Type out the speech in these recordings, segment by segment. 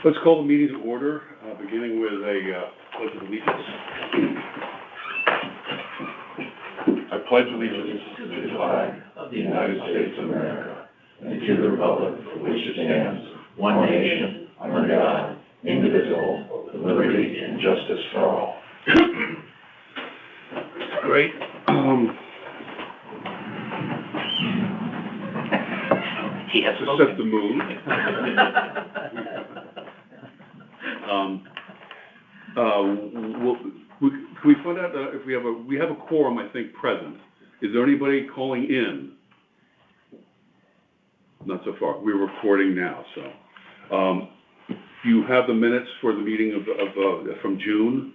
Let's call the meeting to order, beginning with a pledge of allegiance. I pledge allegiance to the flag of the United States of America and to the republic for which it stands, one nation, under God, indivisible, with liberty and justice for all. Great. To set the mood. Can we find out if we have a quorum, I think, present. Is there anybody calling in? Not so far. We're recording now, so. You have the minutes for the meeting from June.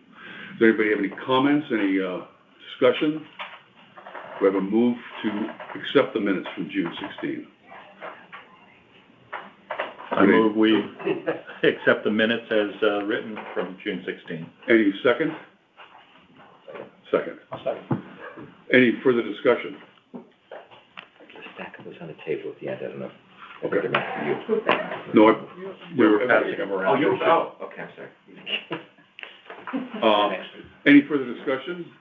Does anybody have any comments, any discussion? We have a move to accept the minutes from June 16. I move we accept the minutes as written from June 16. Any second? Second. I'll second. Any further discussion? The stack of those on the table at the end, I don't know. Okay. They're meant for you. No, We were passing them around. Okay, I'm sorry. Any further discussion?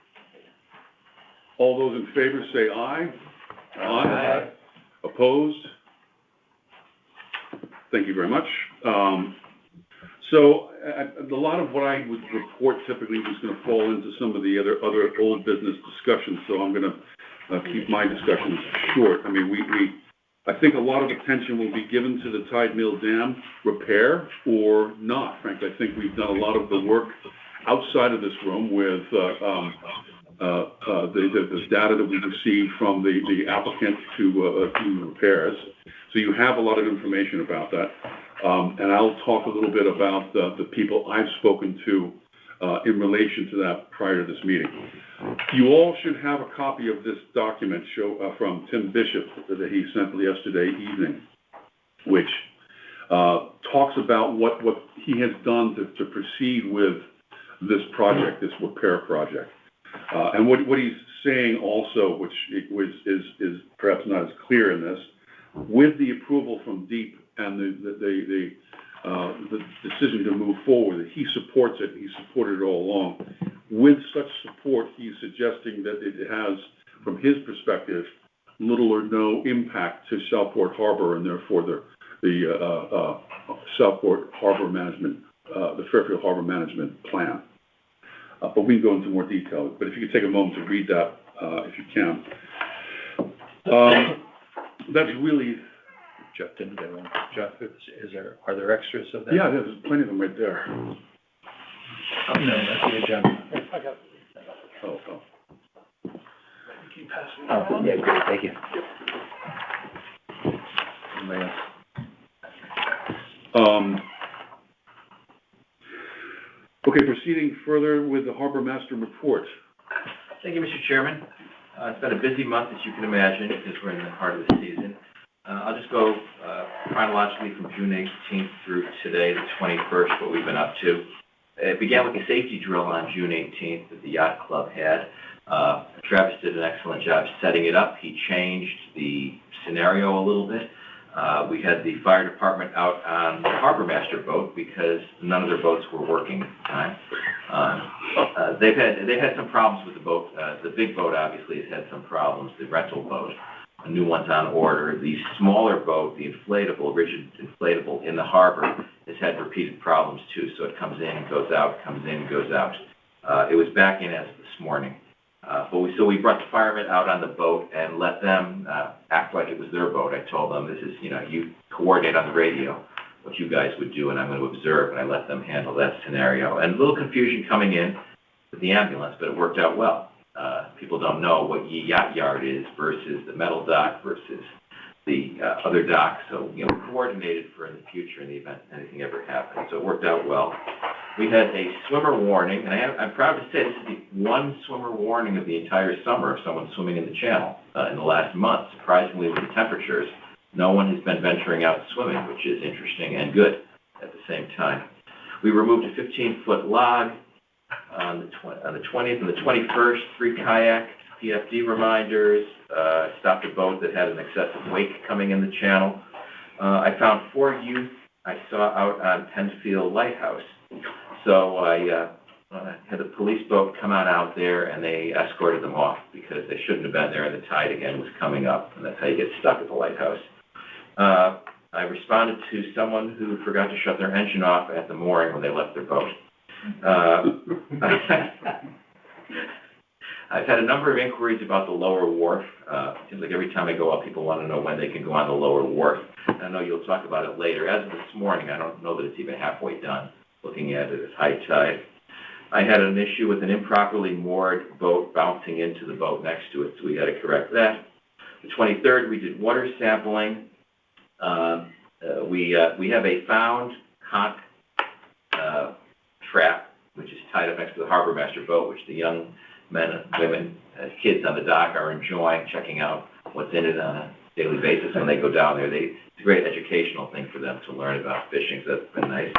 All those in favor say aye. Aye. Opposed? Thank you very much. So a lot of what I would report typically was going to fall into some of the other old business discussions, so I'm going to keep my discussions short. I mean, I think a lot of attention will be given to the Tide Mill Dam repair or not. Frankly, I think we've done a lot of the work outside of this room with the data that we received from the applicant to repairs. So you have a lot of information about that. And I'll talk a little bit about the people I've spoken to in relation to that prior to this meeting. You all should have a copy of this document from Tim Bishop that he sent yesterday evening, which talks about what he has done to proceed with this project, this repair project. And what he's saying also, which is perhaps not as clear in this, with the approval from DEEP and the decision to move forward, that he supports it. He supported it all along. With such support, he's suggesting that it has, from his perspective, little or no impact to Southport Harbor and therefore the Southport Harbor Management, the Fairfield Harbor Management Plan. But we can go into more detail. But if you could take a moment to read that, if you can. That's really. Jeff didn't get one. Jeff, are there extras of that? Yeah, there's plenty of them right there. No, that's the agenda. I got it. Oh. Keep passing it around. Yeah, great, thank you. Okay, proceeding further with the Harbor Master report. Thank you, Mr. Chairman. It's been a busy month, as you can imagine, because we're in the heart of the season. I'll just go chronologically from June 18th through today, the 21st, what we've been up to. It began with a safety drill on June 18th that the Yacht Club had. Travis did an excellent job setting it up. He changed the scenario a little bit. We had the fire department out on the Harbor Master boat because none of their boats were working at the time. They've had some problems with the boat. The big boat obviously has had some problems. The rental boat, a new one's on order. The smaller boat, the inflatable, rigid inflatable in the harbor, has had repeated problems too. So it comes in and goes out, comes in and goes out. It was back in as this morning. So we brought the firemen out on the boat and let them act like it was their boat. I told them, this is, you coordinate on the radio what you guys would do, and I'm going to observe, and I let them handle that scenario. And a little confusion coming in with the ambulance, but it worked out well. People don't know what Yacht Yard is versus the metal dock versus the other dock. So, coordinated for in the future in the event anything ever happened. So it worked out well. We had a swimmer warning, and I'm proud to say this is the one swimmer warning of the entire summer of someone swimming in the channel in the last month. Surprisingly, with the temperatures, no one has been venturing out swimming, which is interesting and good at the same time. We removed a 15-foot log on the 20th and the 21st, 3 kayak PFD reminders, stopped a boat that had an excessive wake coming in the channel. I found 4 youth I saw out on Penfield Lighthouse. So I had the police boat come out there, and they escorted them off because they shouldn't have been there, and the tide again was coming up, and that's how you get stuck at the lighthouse. I responded to someone who forgot to shut their engine off at the mooring when they left their boat. I've had a number of inquiries about the lower wharf. It seems like every time I go up, people want to know when they can go on the lower wharf. I know you'll talk about it later. As of this morning, I don't know that it's even halfway done, looking at it at high tide. I had an issue with an improperly moored boat bouncing into the boat next to it, so we had to correct that. The 23rd, we did water sampling. We have a found conch trap, which is tied up next to the harbor master boat, which the young men and women, kids on the dock are enjoying, checking out what's in it on a daily basis when they go down there. It's a great educational thing for them to learn about fishing, so that's been nice.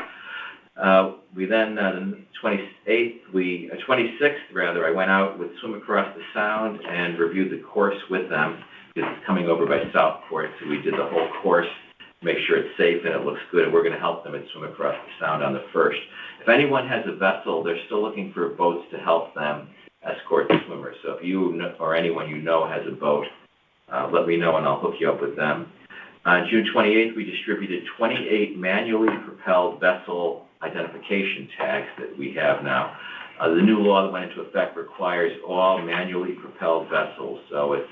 We then, the 26th rather, I went out with Swim Across the Sound and reviewed the course with them because it's coming over by Southport, so we did the whole course to make sure it's safe and it looks good, and we're going to help them at Swim Across the Sound on the 1st. If anyone has a vessel, they're still looking for boats to help them escort the swimmers. So if you or anyone you know has a boat, let me know and I'll hook you up with them. On June 28th, we distributed 28 manually propelled vessel identification tags that we have now. The new law that went into effect requires all manually propelled vessels. So it's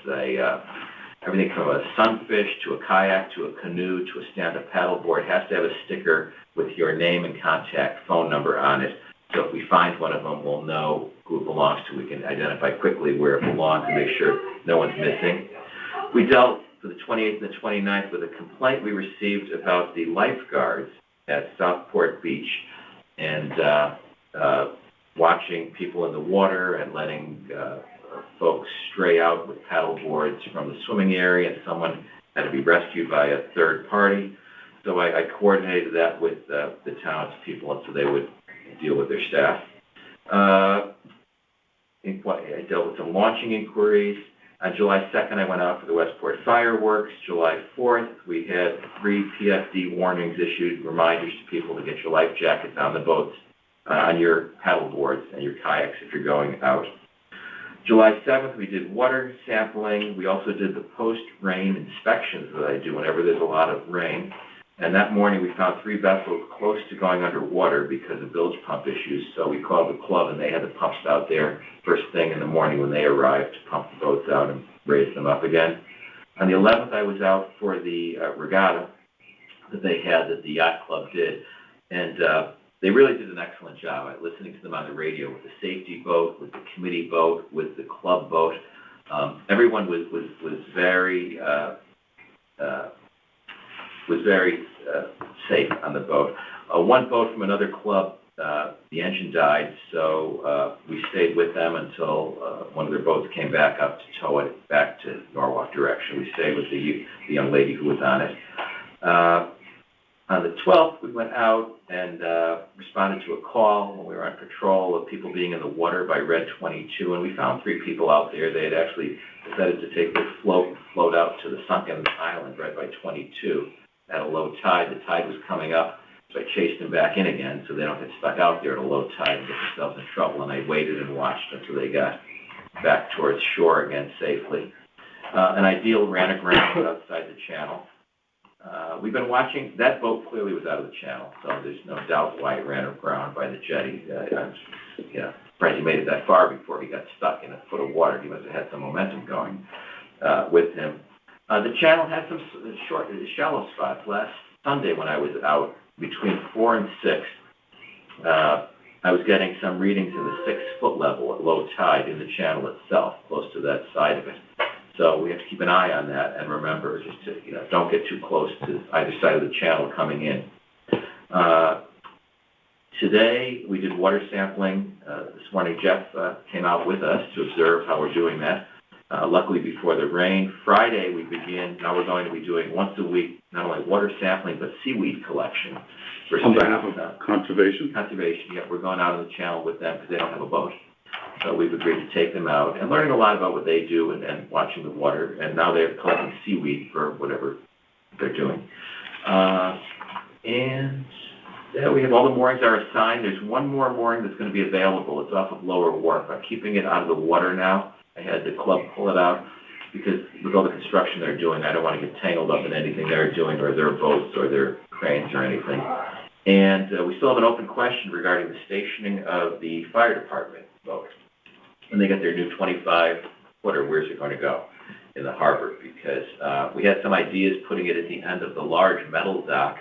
everything from a sunfish to a kayak to a canoe to a stand-up paddleboard has to have a sticker with your name and contact phone number on it. So if we find one of them, we'll know who it belongs to. We can identify quickly where it belongs and make sure no one's missing. We dealt for the 28th and the 29th with a complaint we received about the lifeguards at Southport Beach and watching people in the water and letting folks stray out with paddle boards from the swimming area, and someone had to be rescued by a third party. So I coordinated that with the townspeople, and so they would deal with their staff. I dealt with some launching inquiries. On July 2nd, I went out for the Westport fireworks. July 4th, we had 3 PFD warnings issued, reminders to people to get your life jackets on the boats, on your paddle boards and your kayaks if you're going out. July 7th, we did water sampling. We also did the post-rain inspections that I do whenever there's a lot of rain. And that morning, we found 3 vessels close to going underwater because of bilge pump issues. So we called the club, and they had the pumps out there first thing in the morning when they arrived to pump the boats out and raise them up again. On the 11th, I was out for the regatta that they had, that the yacht club did. And they really did an excellent job. I was listening to them on the radio with the safety boat, with the committee boat, with the club boat. Everyone was very safe on the boat. One boat from another club, the engine died, so we stayed with them until one of their boats came back up to tow it back to Norwalk direction. We stayed with the young lady who was on it. On the 12th, we went out and responded to a call when we were on patrol of people being in the water by Red 22, and we found 3 people out there. They had actually decided to take their float out to the sunken island right by 22 at a low tide. The tide was coming up, so I chased them back in again so they don't get stuck out there at a low tide and get themselves in trouble, and I waited and watched until they got back towards shore again safely. An ideal ran aground outside the channel. We've been watching, that boat clearly was out of the channel, so there's no doubt why it ran aground by the jetty. I'm surprised he made it that far before he got stuck in a foot of water. He must have had some momentum going with him. The channel had some short, shallow spots. Last Sunday when I was out between 4 and 6, I was getting some readings in the 6-foot level at low tide in the channel itself, close to that side of it. So we have to keep an eye on that and remember just to, don't get too close to either side of the channel coming in. Today, we did water sampling. This morning, Jeff came out with us to observe how we're doing that. Luckily, before the rain. Friday, now we're going to be doing once a week, not only water sampling, but seaweed collection. On behalf of conservation? Conservation, yeah. We're going out on the channel with them because they don't have a boat. So we've agreed to take them out and learning a lot about what they do and watching the water. And now they're collecting seaweed for whatever they're doing. And yeah, we have all the moorings are assigned. There's one more mooring that's going to be available. It's off of Lower Wharf. I'm keeping it out of the water now. I had the club pull it out because with all the construction they're doing, I don't want to get tangled up in anything they're doing or their boats or their cranes or anything. And we still have an open question regarding the stationing of the fire department boat. When they get their new 25-footer, where's it going to go in the harbor? Because we had some ideas putting it at the end of the large metal dock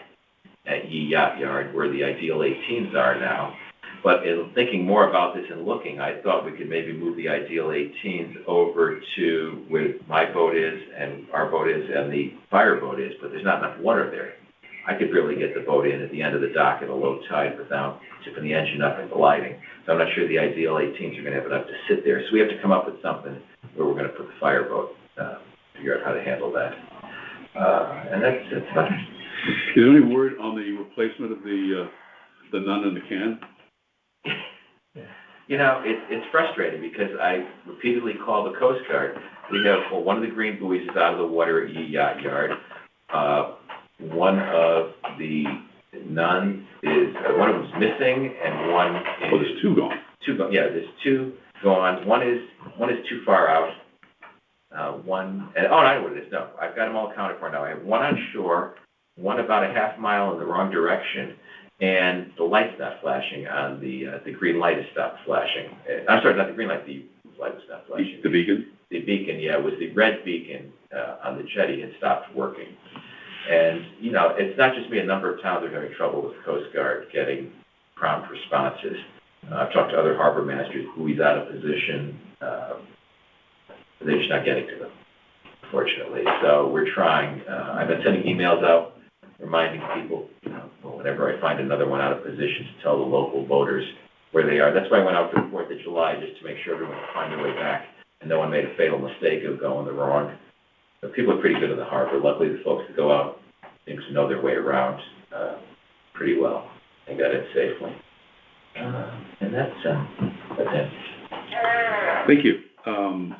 at Yee Yacht Yard, where the Ideal 18s are now. But in thinking more about this and looking, I thought we could maybe move the Ideal 18s over to where my boat is and our boat is and the fire boat is, but there's not enough water there. I could really get the boat in at the end of the dock at a low tide without tipping the engine up and gliding. So I'm not sure the Ideal 18s are going to have enough to sit there. So we have to come up with something where we're going to put the fire boat, figure out how to handle that. And that's about it. Is there any word on the replacement of the nun in the can? You know, it's frustrating because I repeatedly call the Coast Guard. We have, well, one of the green buoys is out of the water at Yee Yacht Yard. One of the nuns is, one of them's missing and one is... Oh, there's two gone. Two gone, yeah, there's two gone. One is too far out. I know what it is. No, I've got them all accounted for now. I have one on shore, one about a half mile in the wrong direction, and the light's not flashing on the green light has stopped flashing. I'm sorry, not the green light, the light was not flashing. The beacon? The beacon, yeah, it was the red beacon on the jetty had stopped working. And, you know, it's not just me, a number of towns are having trouble with the Coast Guard getting prompt responses. I've talked to other harbor masters, buoys out of position, they're just not getting to them, unfortunately. So we're trying, I've been sending emails out, reminding people, you know, whenever I find another one out of position to tell the local boaters where they are. That's why I went out for the 4th of July, just to make sure everyone could find their way back and no one made a fatal mistake of going the wrong. But people are pretty good in the harbor. Luckily, the folks that go out seem to know their way around pretty well and got in safely. And that's it. Thank you.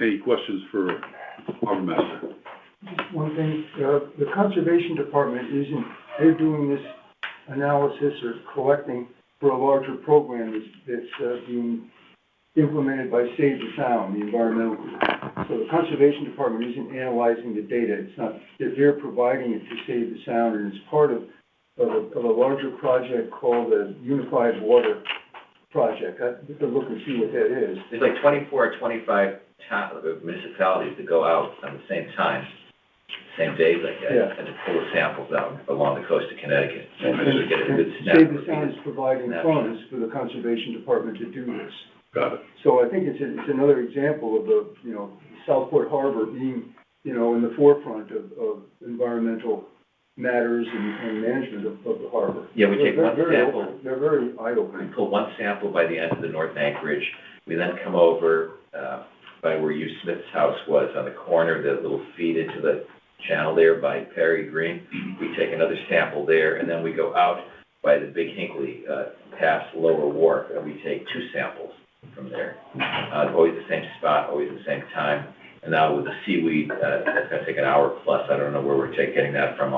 Any questions for Harbor Master? Just one thing, the Conservation Department they're doing this analysis or collecting for a larger program that's being implemented by Save the Sound, the environmental group. So the Conservation Department isn't analyzing the data. It's not, they're providing it to Save the Sound, and it's part of a larger project called the Unified Water Project. I have to look and see what that is. There's like 24 or 25 municipalities that go out on the same time, same days, I guess, Yeah. and to pull the samples out along the coast of Connecticut. And to get a good Save the Sound is providing snap. funds for the Conservation Department to do this. Got it. So I think it's another example of Southport Harbor being, in the forefront of environmental matters and management of the harbor. Yeah, we take one sample. They're very We eye-opening. pull one sample by the end of the North Anchorage. We then come over by where Hugh Smith's house was on the corner, the little feed into the channel there by Perry Green. We take another sample there, and then we go out by the Big Hinckley past Lower Wharf, and we take 2 samples from there. Always the same spot, always the same time. And now with the seaweed, that's going to take an hour plus. I don't know where we're getting that from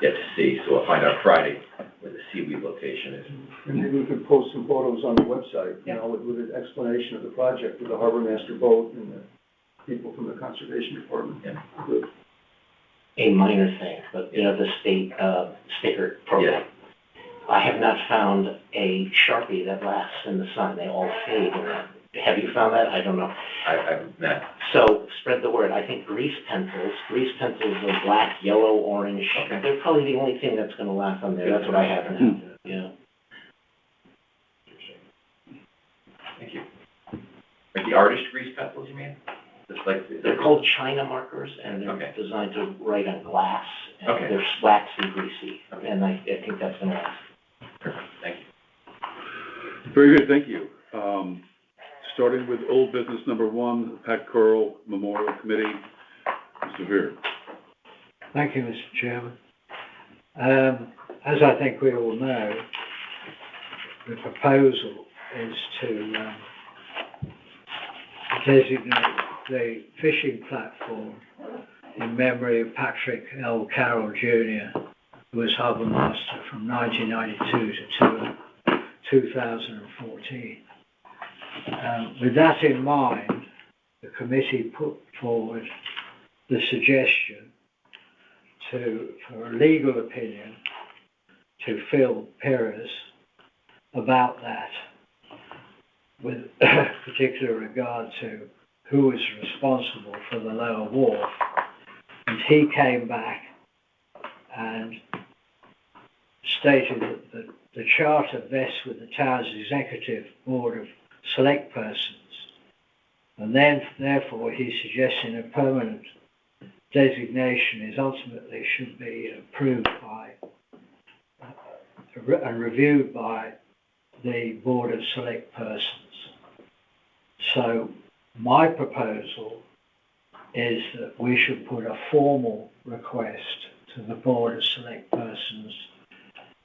yet to see. So we'll find out Friday where the seaweed location is. And maybe we could post some photos on the website, with an explanation of the project with the harbor master boat and the people from the Conservation Department. Yeah. Good. A minor thing, but the state sticker program. Yeah. I have not found a Sharpie that lasts in the sun. They all fade. Have you found that? I don't know. I've not. So spread the word. I think grease pencils are black, yellow, orange. Okay. They're probably the only thing that's going to last on there. That's what I have now. Yeah. Thank you. Like the artist grease pencils, you mean? Just like They're called China markers, and they're Okay. designed to write on glass. And Okay. they're waxy, greasy, Okay. and I think that's going to last. Perfect. Thank you. Very good, thank you. Starting with old business number 1, Pat Curl Memorial Committee. Mr. Veer. Thank you, Mr. Chairman. As I think we all know, the proposal is to designate the fishing platform in memory of Patrick L. Carroll Jr., who was harbour master from 1992 to 2014. With that in mind, the committee put forward the suggestion for a legal opinion to Phil Perez about that, with particular regard to who was responsible for the lower wharf. And he came back and stated that the charter vests with the town's executive board of select persons, and then therefore he's suggesting a permanent designation is ultimately should be approved by and reviewed by the board of select persons. So my proposal is that we should put a formal request to the board of select persons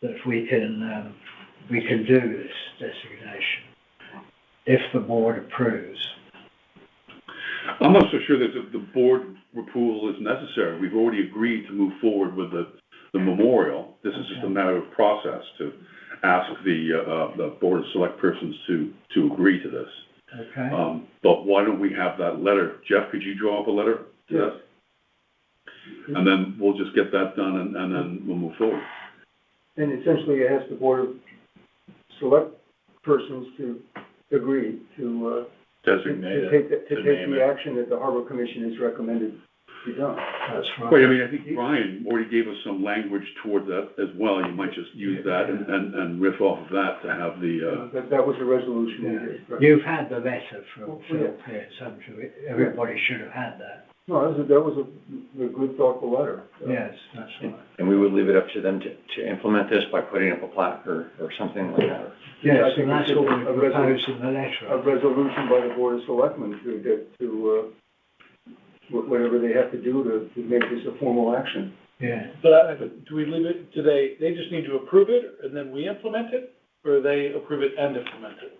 that we can do this designation if the board approves. I'm not so sure that the board approval is necessary. We've already agreed to move forward with the memorial. This is just a matter of process to ask the board of select persons to agree to this. Okay. But why don't we have that letter? Jeff, could you draw up a letter to Yes. that? And then we'll just get that done and then we'll move forward. And essentially ask the board of select persons to agree to Designate take it, the to name it. action that the Harbor Commission has recommended be done. That's Well, right. I mean, I think Brian already gave us some language toward that as well. You might just use that and riff off of that to have the, That was the resolution we did. Yeah. You've had the letter from Phil Pierce, haven't you? Everybody should have had that. No, that was a good, thoughtful letter. Yes, that's right. And we would leave it up to them to implement this by putting up a plaque or something like that. Yes, I and think that's it's what we a propose in the letter. A resolution by the board of selectmen to get to, whatever they have to do to make this a formal action. Yeah. But do we leave it, do they just need to approve it and then we implement it? Or they approve it and implement it?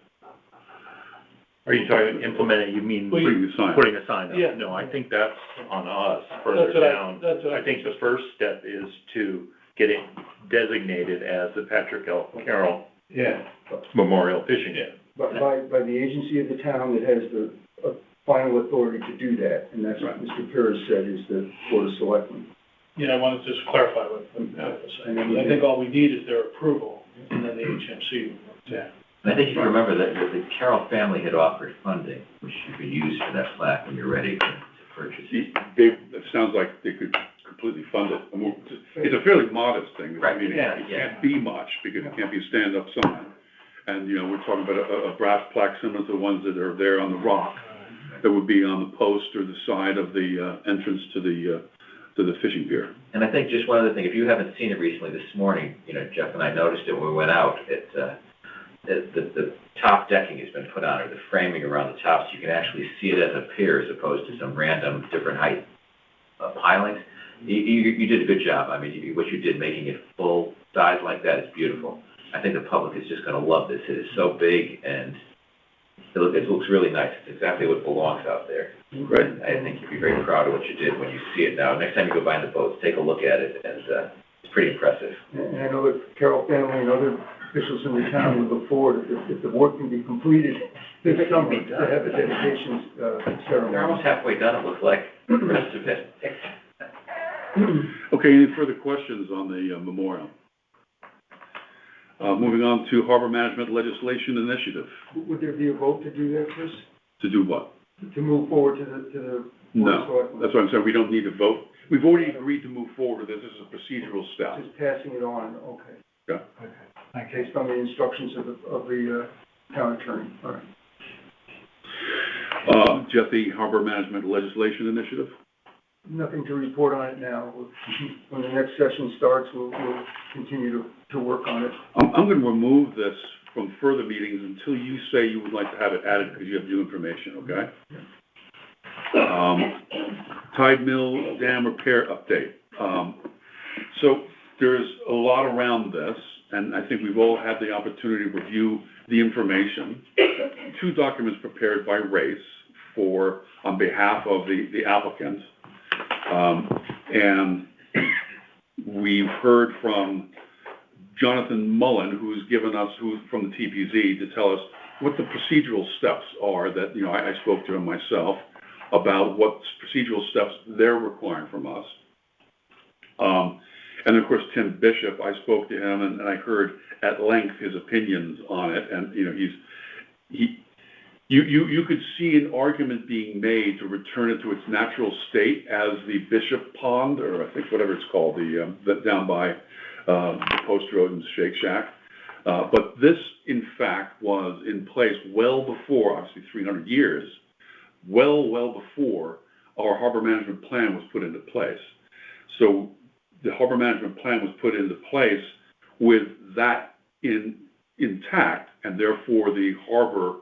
Are you talking implementing, you mean Well, putting the sign. putting a sign up? Yeah. No, I think that's on us further That's what down. I I think the first step is to get it designated as the Patrick L. Carroll Yeah. Memorial Fishing. By the agency of the town that has the final authority to do that, and that's what Mr. Perez said is the board of selectmen. Yeah, I wanted to just clarify what Pat was saying. I think all we need is their approval and then the HMC. Yeah. And I think if you remember that the Carroll family had offered funding, which you could use for that plaque when you're ready to purchase it. It sounds like they could completely fund it. I mean, it's a fairly modest thing. Right, I mean, yeah, it yeah. can't be much because it can't be a stand-up sign. And, you know, we're talking about a brass plaque similar to the ones that are there on the rock that would be on the post or the side of the entrance to the fishing pier. And I think just one other thing, if you haven't seen it recently this morning, you know, Jeff and I noticed it when we went out, the top decking has been put on, or the framing around the top, so you can actually see it as a pier as opposed to some random different height pilings. You did a good job. I mean, what you did, making it full size like that is beautiful. I think the public is just gonna love this. It is so big and it looks really nice. It's exactly what belongs out there. Right. And I think you'd be very proud of what you did when you see it now. Next time you go by in the boats, take a look at it, and it's pretty impressive. And I know that Carroll family and other officials in the town would look forward, if the work can be completed this summer, to have a dedication ceremony. They're almost halfway done, it looks like, the rest of it. Okay, any further questions on the memorial? Moving on to Harbor Management Legislation Initiative. Would there be a vote to do that, Chris? To do what? To move forward to the board of No, selectmen? that's what I'm saying. We don't need to vote. We've already agreed to move forward. This is a procedural step. Just passing it on, okay. Yeah. Okay. Thank you. Based on the instructions of the town attorney, all right. Jeff, the Harbor Management Legislation Initiative? Nothing to report on it now. When the next session starts, we'll continue to work on it. I'm going to remove this from further meetings until you say you would like to have it added because you have new information, okay? Tide Mill Dam repair update. So there's a lot around this, and I think we've all had the opportunity to review the information. 2 documents prepared by Race on behalf of the applicant. And we've heard from Jonathan Mullen, who's from the TPZ, to tell us what the procedural steps are that, I spoke to him myself about what procedural steps they're requiring from us. And of course, Tim Bishop, I spoke to him and I heard at length his opinions on it. And, you could see an argument being made to return it to its natural state as the Bishop Pond, or I think whatever it's called, down by the Post Road and Shake Shack. But this, in fact, was in place well before, obviously 300 years, well before our harbor management plan was put into place. So the harbor management plan was put into place with that intact, and therefore the harbor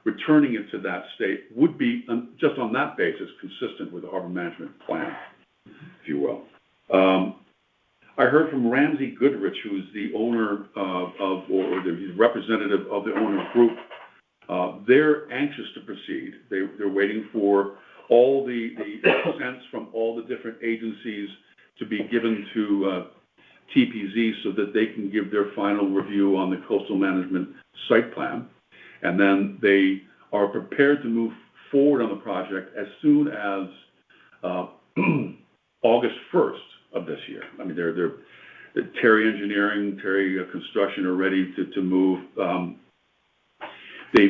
returning it to that state would be, just on that basis, consistent with the harbor management plan, if you will. I heard from Ramsey Goodrich, who's the owner he's representative of the owner group. They're anxious to proceed. They're waiting for all the consents from all the different agencies to be given to TPZ so that they can give their final review on the coastal management site plan. And then they are prepared to move forward on the project as soon as August 1st of this year. I mean, they're Terry Engineering, Terry Construction are ready to move. They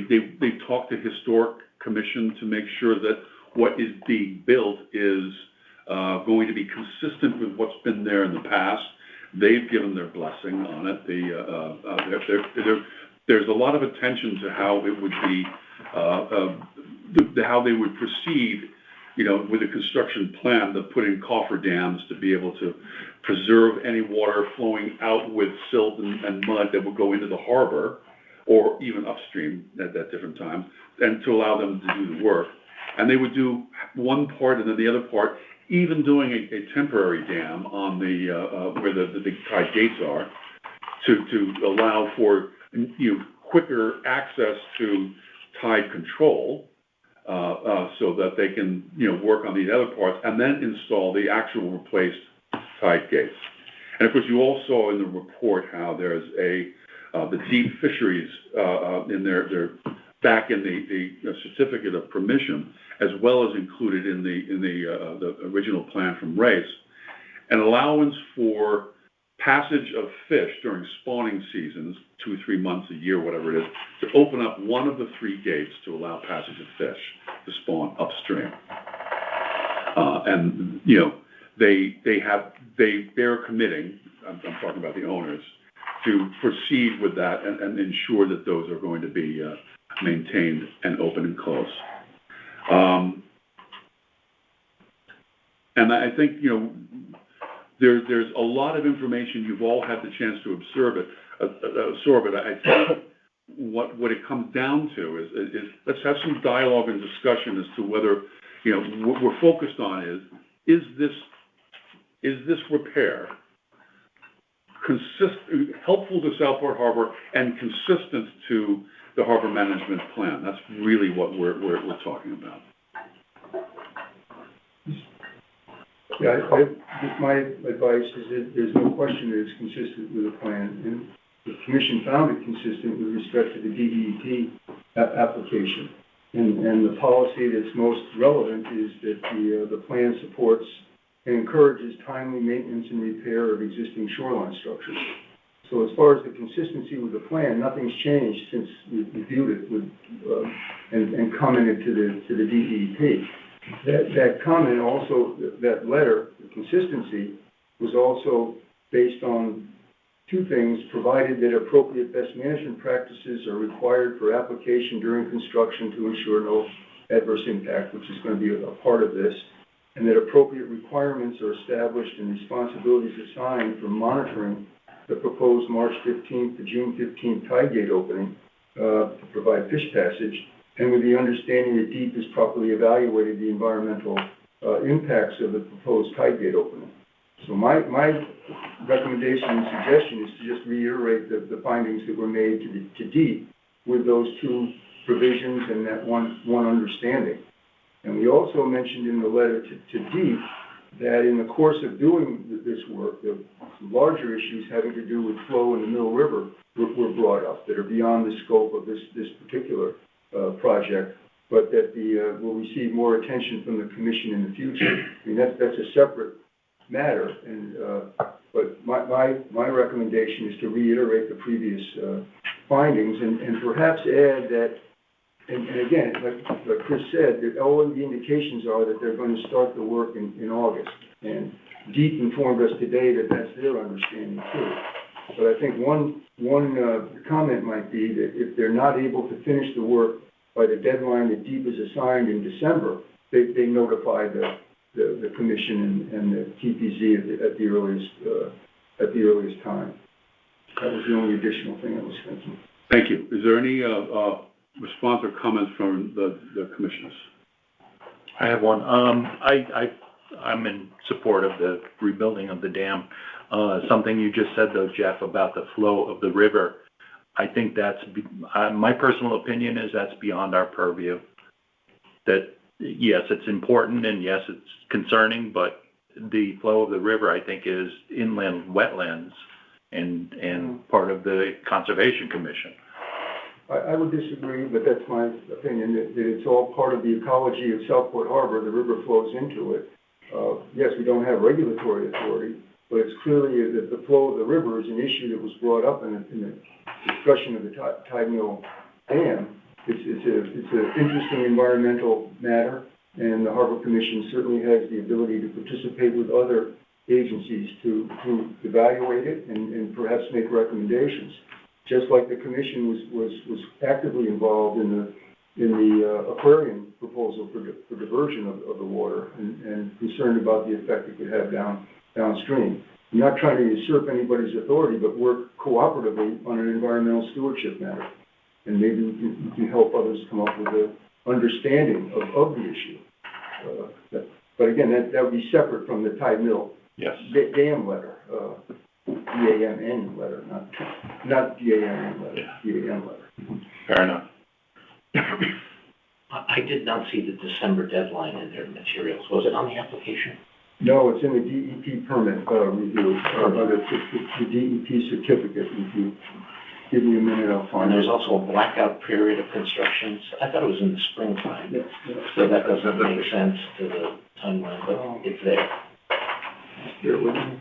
talked to Historic Commission to make sure that what is being built is going to be consistent with what's been there in the past. They've given their blessing on it. There's a lot of attention to how it would be, how they would proceed, with a construction plan to put in coffer dams to be able to preserve any water flowing out with silt and mud that would go into the harbor or even upstream at different times, and to allow them to do the work. And they would do one part and then the other part, even doing a temporary dam on the where the big tide gates are, to allow for quicker access to tide control, so that they can work on these other parts and then install the actual replaced tide gates. And of course, you all saw in the report how there's the deep fisheries in their back in the certificate of permission, as well as included in the original plan from Race, an allowance for passage of fish during spawning seasons, 2-3 months a year, whatever it is, to open up one of the 3 gates to allow passage of fish to spawn upstream. And they're committing, I'm talking about the owners, to proceed with that and ensure that those are going to be maintained and open and close. And I think, there's a lot of information. You've all had the chance to absorb it. I think what it comes down to is let's have some dialogue and discussion as to whether, what we're focused on is this repair helpful to Southport Harbor and consistent to the harbor management plan? That's really what we're talking about. Yeah, my advice is that there's no question that it's consistent with the plan, and the commission found it consistent with respect to the DEP application. And the policy that's most relevant is that the plan supports and encourages timely maintenance and repair of existing shoreline structures. So as far as the consistency with the plan, nothing's changed since we reviewed it with and commented to the DEP. That comment also, that letter, the consistency, was also based on 2 things: provided that appropriate best management practices are required for application during construction to ensure no adverse impact, which is going to be a part of this, and that appropriate requirements are established and responsibilities assigned for monitoring the proposed March 15th to June 15th tide gate opening to provide fish passage, and with the understanding that DEP has properly evaluated the environmental impacts of the proposed tide gate opening. So my recommendation and suggestion is to just reiterate the findings that were made to DEP with those 2 provisions and that one understanding. And we also mentioned in the letter to DEP that in the course of doing this work, the larger issues having to do with flow in the Mill River were brought up that are beyond the scope of this particular project, but that will receive more attention from the commission in the future. I mean, that's a separate matter, and but my recommendation is to reiterate the previous findings and perhaps add that, and again, like Chris said, that all of the indications are that they're going to start the work in August, and DEEP informed us today that that's their understanding too. But I think one comment might be that if they're not able to finish the work by the deadline that DEEP is assigned in December, they notify the commission and the TPZ at the earliest time. That was the only additional thing I was thinking. Thank you. Is there any response or comments from the commissioners? I have one. I'm in support of the rebuilding of the dam. Something you just said though, Jeff, about the flow of the river, I think my personal opinion is that's beyond our purview. That yes, it's important and yes, it's concerning, but the flow of the river, I think, is inland wetlands and part of the Conservation Commission. I would disagree, but that's my opinion, that it's all part of the ecology of Southport Harbor. The river flows into it. Yes, we don't have regulatory authority, but it's clearly that the flow of the river is an issue that was brought up in the discussion of the Tide Mill Dam. It's an interesting environmental matter, and the Harbor Commission certainly has the ability to participate with other agencies to evaluate it and perhaps make recommendations. Just like the commission was actively involved in the aquarium proposal for diversion of the water and concerned about the effect it could have downstream. I'm not trying to usurp anybody's authority, but work cooperatively on an environmental stewardship matter. And maybe we can help others come up with an understanding of the issue. But again, that would be separate from the Tide Mill Dam letter, DAMN letter, not DAMN letter, DAM letter. Fair enough. I did not see the December deadline in their materials. Was it on the application? No, it's in the DEP permit review, the DEP certificate review. Give me a minute, I'll find it. And there's also a blackout period of construction. I thought it was in the springtime. So that doesn't make sense to the timeline, but it's there. Bear with me.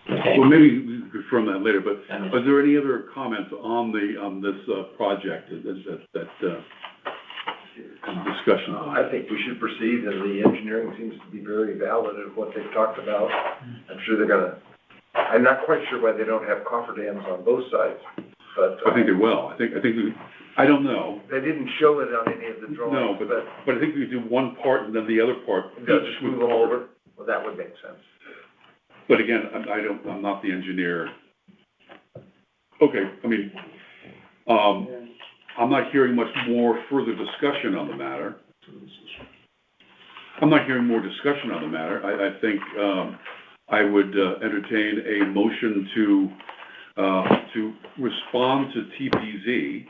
Okay. Well, maybe we can confirm that later, but are there any other comments on this project that discussion on? I think we should proceed, and the engineering seems to be very valid at what they've talked about. I'm sure they're gonna, I'm not quite sure why they don't have cofferdams on both sides, but. I think they will. I don't know. They didn't show it on any of the drawings. No, but I think we could do one part and then the other part. Just move them over. Well, that would make sense. But again, I'm not the engineer. Okay, I mean, I'm not hearing much more further discussion on the matter. I'm not hearing more discussion on the matter. I think I would entertain a motion to respond to TPZ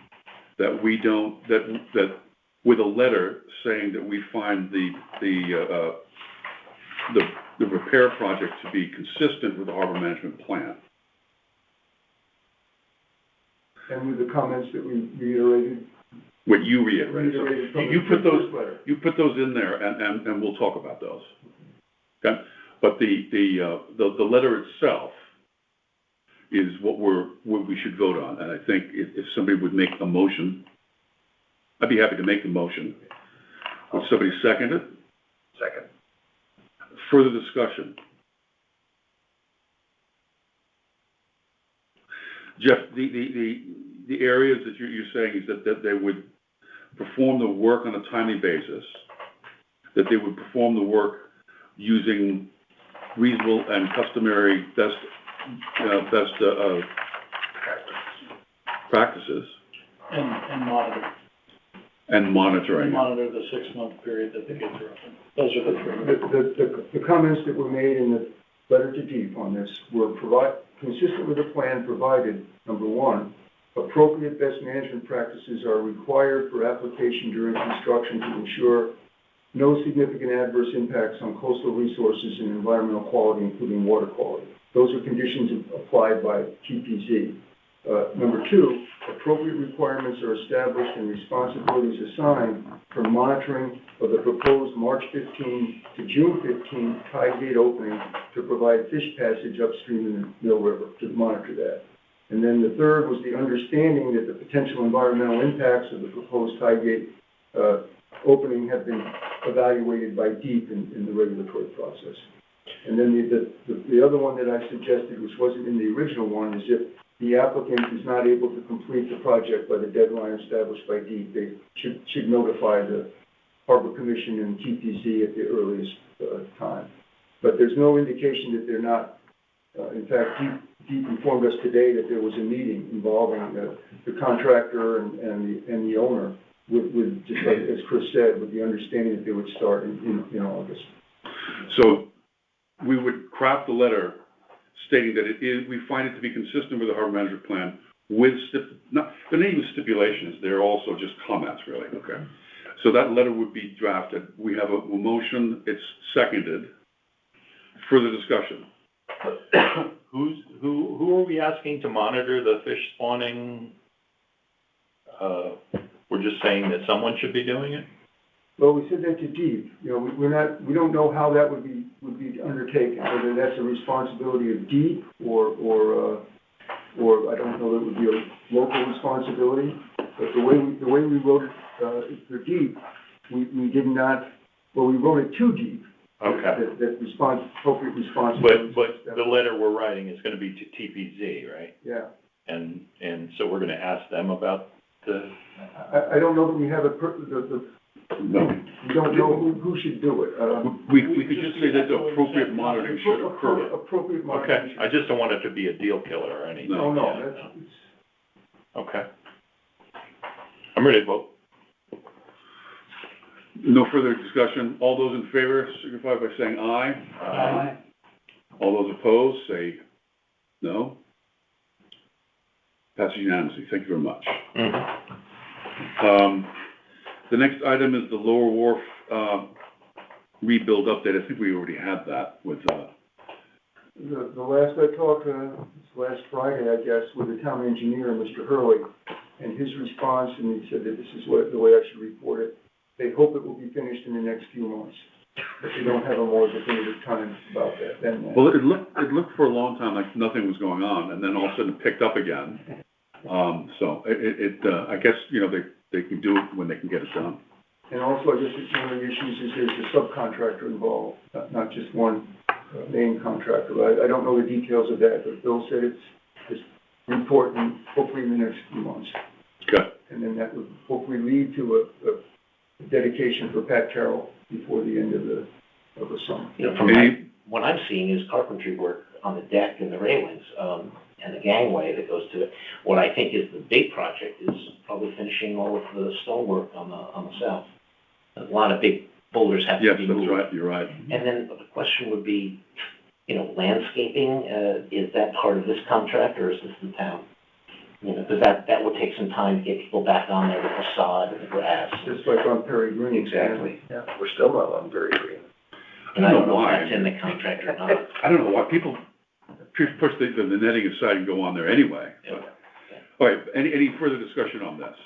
that we don't, that with a letter saying that we find the repair project to be consistent with the harbor management plan. And with the comments that we reiterated. What you reiterated. So you put those in there, and we'll talk about those. Okay, but the letter itself is what we should vote on, and I think if somebody would make a motion, I'd be happy to make the motion. Would somebody second it? Second. Further discussion. Jeff, the areas that you're saying is that they would perform the work on a timely basis, that they would perform the work using reasonable and customary best practices. And monitor. And monitoring. And monitor the 6-month period that the kids are up in. Those are the 3. The comments that were made in the letter to DEEP on this were consistent with the plan provided, number one, appropriate best management practices are required for application during construction to ensure no significant adverse impacts on coastal resources and environmental quality, including water quality. Those are conditions applied by TPZ. Number two, appropriate requirements are established and responsibilities assigned for monitoring of the proposed March 15 to June 15 tide gate opening to provide fish passage upstream in the Mill River, to monitor that. And then the third was the understanding that the potential environmental impacts of the proposed tide gate opening have been evaluated by DEEP in the regulatory process. And then the other one that I suggested, which wasn't in the original one, is if the applicant is not able to complete the project by the deadline established by DEEP, they should notify the Harbor Commission and TPZ at the earliest time. But there's no indication that they're not. In fact, DEEP informed us today that there was a meeting involving the contractor and the owner, with just like, as Chris said, with the understanding that they would start in August. So we would craft a letter stating that we find it to be consistent with the harbor management plan with, they're not even stipulations, they're also just comments, really, okay? So that letter would be drafted. We have a motion, it's seconded. Further discussion. Who are we asking to monitor the fish spawning? We're just saying that someone should be doing it? Well, we said that to DEEP. You know, we don't know how that would be undertaken, whether that's a responsibility of DEEP or I don't know that it would be a local responsibility. But the way we wrote it for DEEP, we did not. Well, we wrote it to DEEP. Okay. That appropriate responsibility. But the letter we're writing is going to be to TPZ, right? Yeah. And so we're going to ask them about the. I don't know that we have No. We don't know who should do it. We could just say that the appropriate monitoring should occur. Appropriate monitoring. Okay, I just don't want it to be a deal killer or anything. No, Yeah. that's. Okay. I'm ready to vote. No further discussion. All those in favor signify by saying aye. Aye. All those opposed, say no. Passes unanimously. Thank you very much. The next item is the Lower Wharf rebuild update. I think we already had that with. The last I talked, last Friday, I guess, with the town engineer, Mr. Hurley, and his response, and he said that this is the way I should report it. They hope it will be finished in the next few months, but they don't have a more definitive time about that than that. Well, it looked for a long time like nothing was going on, and then all of a sudden it picked up again. So I guess, they can do it when they can get it done. And also, I guess one of the issues is there's a subcontractor involved, not just one main contractor. I don't know the details of that, but Bill said it's important, hopefully in the next few months. Good. And then that would hopefully lead to a dedication for Pat Carroll before the end of the summer. From what I'm seeing is carpentry work on the deck and the railings, and the gangway that goes to it. What I think is the big project is probably finishing all of the stonework on the south. A lot of big boulders have to be moved. Yes, that's right, you're right. And then the question would be, landscaping, is that part of this contract or is this the town? Because that would take some time to get people back on there with the sod and the grass. Just like on Perry Green. Exactly. Yeah. We're still not on Berry Green. And I don't know if that's in the contract or not. I don't know why people push the netting aside and go on there anyway. Yeah. All right, any further discussion on this?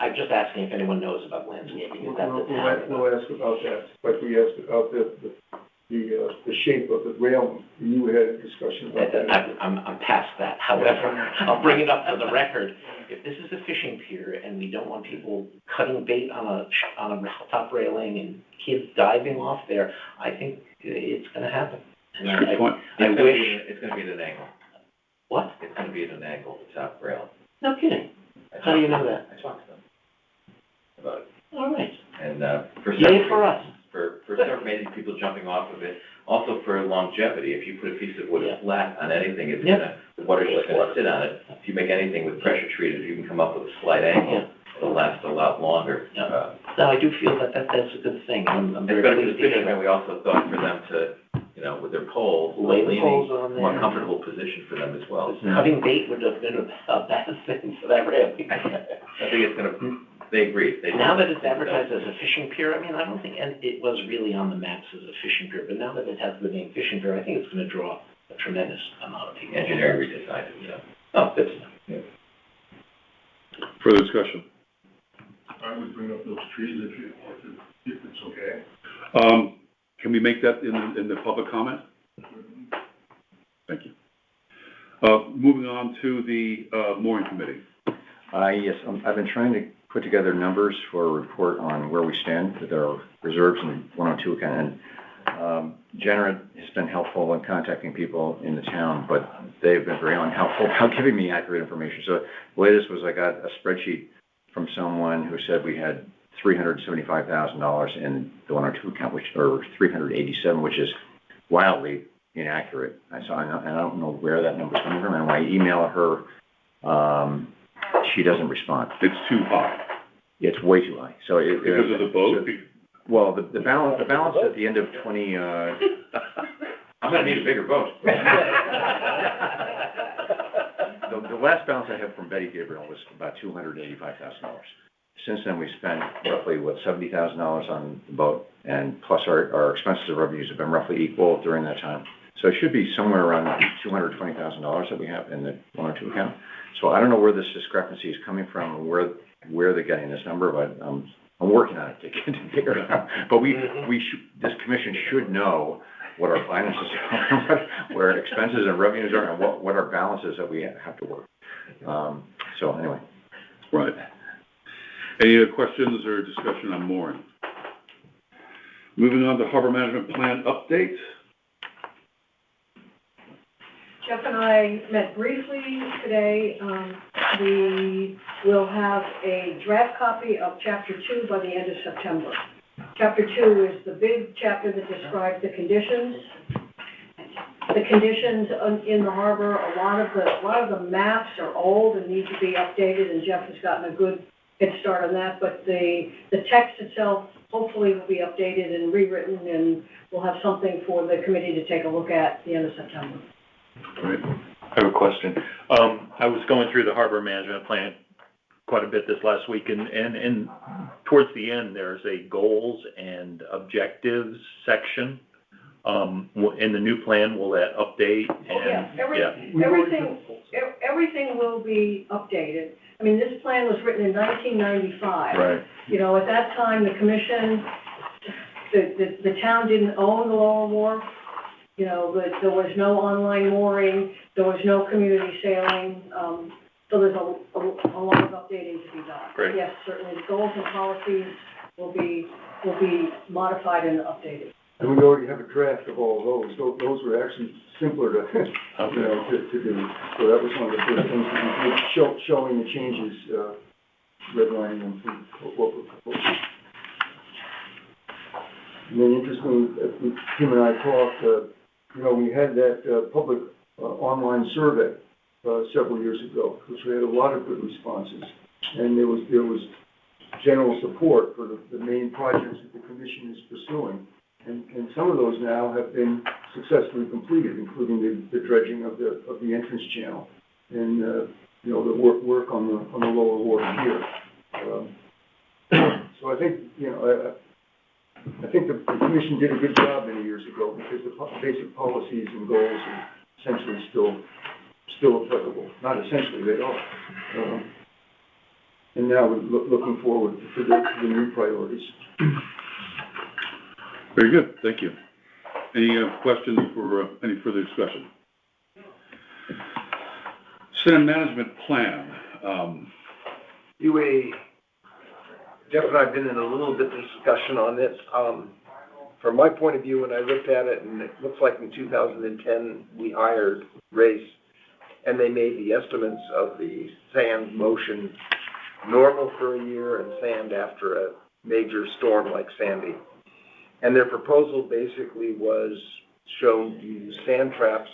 I'm just asking if anyone knows about landscaping. Is that the town? We'll ask about that, like we asked about the shape of the railing. You had a discussion about that. I'm past that. However, I'll bring it up for the record. If this is a fishing pier and we don't want people cutting bait on a top railing and kids diving off there, I think it's going to happen. And That's a good point. It's going to be at an angle. What? It's going to be at an angle, the top rail. No kidding. How do you know that? I talked to them about it. All right. And Yay for us. For maybe people jumping off of it, also for longevity, if you put a piece of wood flat on anything, it's the water's just gonna sit on it. If you make anything with pressure treated, you can come up with a slight angle, it'll last a lot longer. No, I do feel that's a good thing. I'm very Especially pleased the to hear fishermen, that. we also thought for them to, with their poles, Lay the leaning, poles on there. more comfortable position for them as well. Cutting bait would have been a bad thing for that railing. I think They agreed. They Now that it's advertised as a fishing pier, I mean, I don't think, and it was really on the maps as a fishing pier, but now that it has the name fishing pier, I think it's gonna draw a tremendous amount of people. Engineering redesign, yeah. Oh, good to know. Further discussion? I would bring up those trees if it's okay. Can we make that in the public comment? Thank you. Moving on to the mooring committee. Yes, I've been trying to put together numbers for a report on where we stand with our reserves and 102 account. And Janet has been helpful in contacting people in the town, but they've been very unhelpful about giving me accurate information. So the latest was I got a spreadsheet from someone who said we had $375,000 in the 102 account, or 387, which is wildly inaccurate. And I don't know where that number's coming from. And when I email her, she doesn't respond. It's too high. It's way too high. So Because of the boat? Well, the balance at the end of 20, I'm gonna need a bigger boat. the last balance I have from Betty Gabriel was about $285,000. Since then, we spent roughly, $70,000 on the boat, and plus our expenses and revenues have been roughly equal during that time. So it should be somewhere around $220,000 that we have in the 102 account. So I don't know where this discrepancy is coming from, or where they're getting this number, but I'm working on it to figure it out. But this commission should know what our finances are, where expenses and revenues are, and what our balances that we have to work. So anyway. Right. Any other questions or discussion on mooring? Moving on to harbor management plan update. Jeff and I met briefly today. We will have a draft copy of Chapter 2 by the end of September. Chapter 2 is the big chapter that describes the conditions. The conditions in the harbor, a lot of the maps are old and need to be updated, and Jeff has gotten a good head start on that. But the text itself hopefully will be updated and rewritten, and we'll have something for the committee to take a look at the end of September. Right. I have a question. I was going through the harbor management plan quite a bit this last week, and towards the end, there's a goals and objectives section. In the new plan, will that update? Everything will be updated. I mean, this plan was written in 1995. Right. You know, at that time, the commission, the town didn't own the Lower Wharf. You know, there was no online mooring, there was no community sailing, so there's a lot of updating to be done. Great. Yes, certainly, the goals and policies will be modified and updated. And we already have a draft of all of those. Those were actually simpler to, to do. So that was one of the first things that we did, showing the changes, redlining them from what we're proposing. And then interestingly, Tim and I talked, we had that public online survey several years ago, which we had a lot of good responses. And there was general support for the main projects that the commission is pursuing. And some of those now have been successfully completed, including the dredging of the entrance channel and the work on the lower water here. So I think I think the commission did a good job many years ago, because the basic policies and goals are essentially still applicable. Not essentially, they are. And now we're looking forward to the new priorities. Very good, thank you. Any questions for any further discussion? Sand management plan. Jeff and I have been in a little bit of discussion on this. From my point of view, when I looked at it, and it looks like in 2010, we hired Race, and they made the estimates of the sand motion normal for a year and sand after a major storm like Sandy. And their proposal basically was shown to use sand traps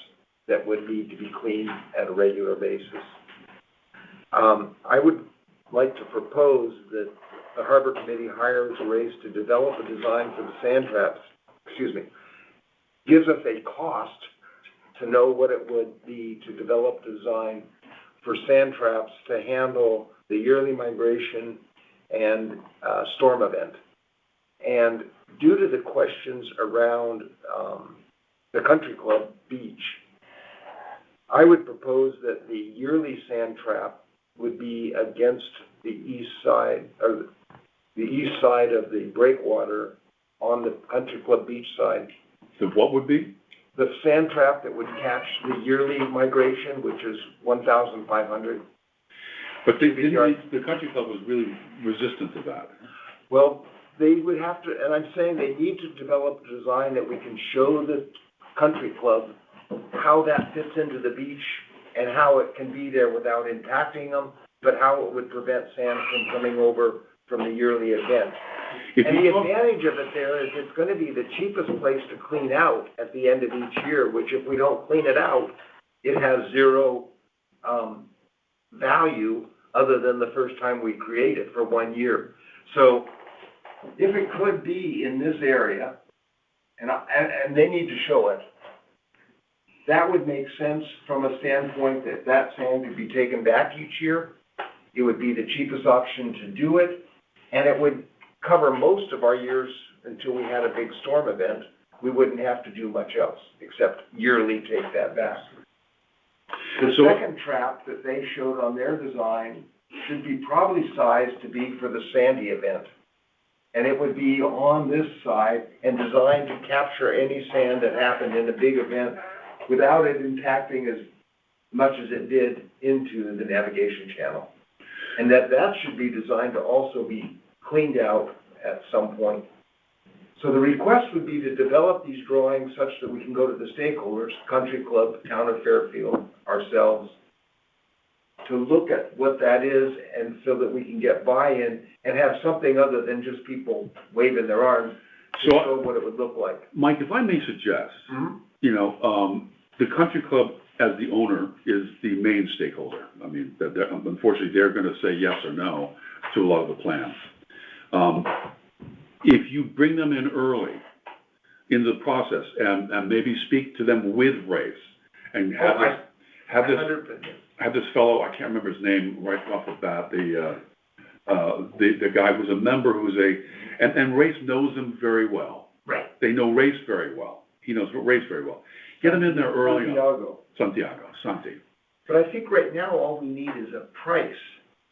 that would need to be cleaned at a regular basis. I would like to propose that the Harbor Committee hires Race to develop a design for the sand traps, gives us a cost to know what it would be to develop design for sand traps to handle the yearly migration and storm event. And due to the questions around the country club beach, I would propose that the yearly sand trap would be against the east side, or the east side of the breakwater on the country club beach side. So what would be? The sand trap that would catch the yearly migration, which is 1,500. But the country club was really resistant to that. Well, they would have to, and I'm saying they need to develop a design that we can show the country club how that fits into the beach and how it can be there without impacting them, but how it would prevent sand from coming over from the yearly event. And the advantage of it there is it's going to be the cheapest place to clean out at the end of each year, which if we don't clean it out, it has zero value other than the first time we create it for 1 year. So if it could be in this area, and they need to show it, that would make sense from a standpoint that that sand could be taken back each year. It would be the cheapest option to do it, and it would cover most of our years until we had a big storm event. We wouldn't have to do much else except yearly take that back. The second trap that they showed on their design should be probably sized to be for the Sandy event. And it would be on this side and designed to capture any sand that happened in a big event without it impacting as much as it did into the navigation channel. And that should be designed to also be cleaned out at some point. So the request would be to develop these drawings such that we can go to the stakeholders, Country Club, Town of Fairfield, ourselves, to look at what that is, and so that we can get buy-in and have something other than just people waving their arms to show what it would look like. Mike, if I may suggest, the country club as the owner is the main stakeholder. I mean, unfortunately, they're going to say yes or no to a lot of the plans. If you bring them in early in the process and maybe speak to them with race and have this fellow, I can't remember his name right off the bat, the guy who's a member and Race knows him very well. Right. They know Race very well. He knows Race very well. Get him in there early. Santi. But I think right now all we need is a price,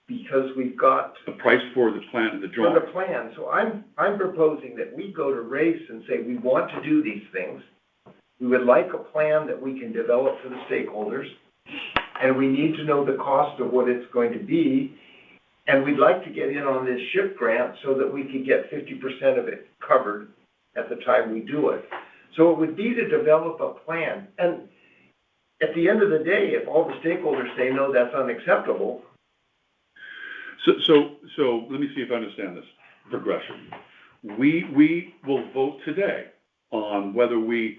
because we've got a price for the plan and the drawing. For the plan. So I'm proposing that we go to Race and say we want to do these things. We would like a plan that we can develop for the stakeholders, and we need to know the cost of what it's going to be. And we'd like to get in on this SHIP grant so that we could get 50% of it covered at the time we do it. So it would be to develop a plan. And at the end of the day, if all the stakeholders say, no, that's unacceptable. So let me see if I understand this progression. We will vote today on whether we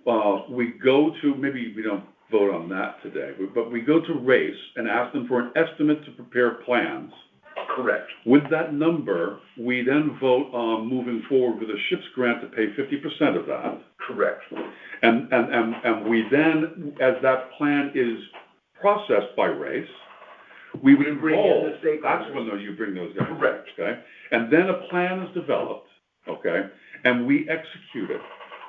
go to, maybe we don't vote on that today, but we go to Race and ask them for an estimate to prepare plans. Correct. With that number, we then vote on moving forward with a SHIPS grant to pay 50% of that. Correct. And we then, as that plan is processed by Race, we would bring in the stakeholders. That's when you bring those guys. Correct. Okay? And then a plan is developed, okay? And we execute it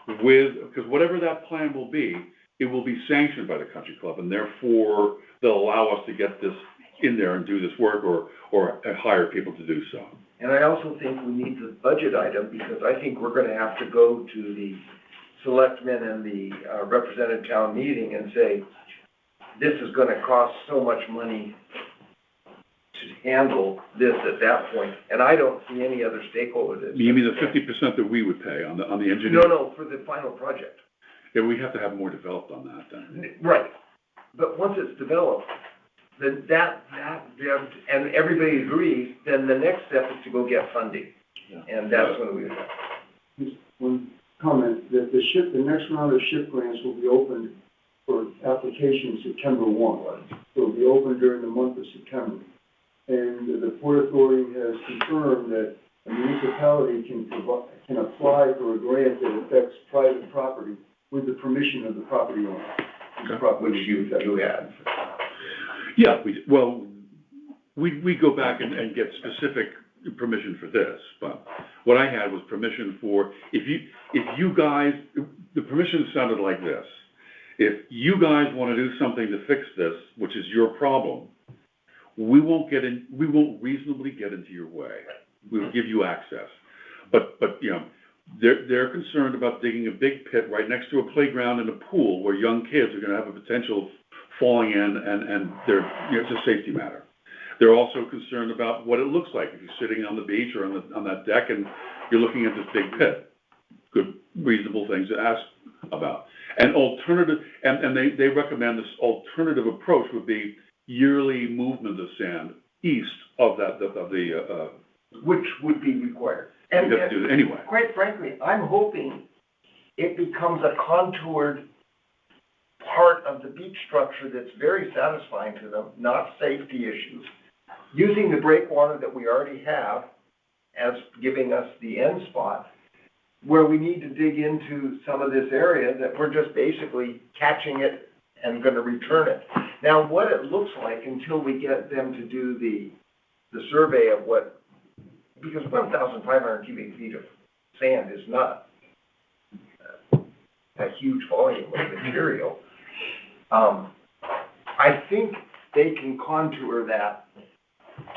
because whatever that plan will be, it will be sanctioned by the country club, and therefore they'll allow us to get this in there and do this work or hire people to do so. And I also think we need the budget item, because I think we're going to have to go to the selectmen and the representative town meeting and say, this is going to cost so much money to handle this at that point. And I don't see any other stakeholder that's... You mean the 50% that we would pay on the engineering? No, for the final project. Yeah, we have to have more developed on that then. Right. But once it's developed, then and everybody agrees, then the next step is to go get funding. Yeah. And that's when we would have. Just one comment, that the next round of SHIP grants will be opened for application September 1. So it'll be open during the month of September. And the Port Authority has confirmed that a municipality can apply for a grant that affects private property with the permission of the property owner. Which you had. Yeah, we go back and get specific permission for this, but what I had was permission for, if you guys, the permission sounded like this. If you guys want to do something to fix this, which is your problem, we won't reasonably get into your way. We'll give you access. But you know, they're concerned about digging a big pit right next to a playground and a pool where young kids are gonna have a potential of falling in, and they're, you know, it's a safety matter. They're also concerned about what it looks like if you're sitting on the beach or on that deck and you're looking at this big pit. Good, reasonable things to ask about. And alternative, and they recommend this alternative approach would be yearly movement of sand east of the Which would be required. you have to do it anyway. Quite frankly, I'm hoping it becomes a contoured part of the beach structure that's very satisfying to them, not safety issues. Using the breakwater that we already have as giving us the end spot, where we need to dig into some of this area that we're just basically catching it and gonna return it. Now, what it looks like until we get them to do the survey of what, because 1,500 cubic feet of sand is not a huge volume of material. I think they can contour that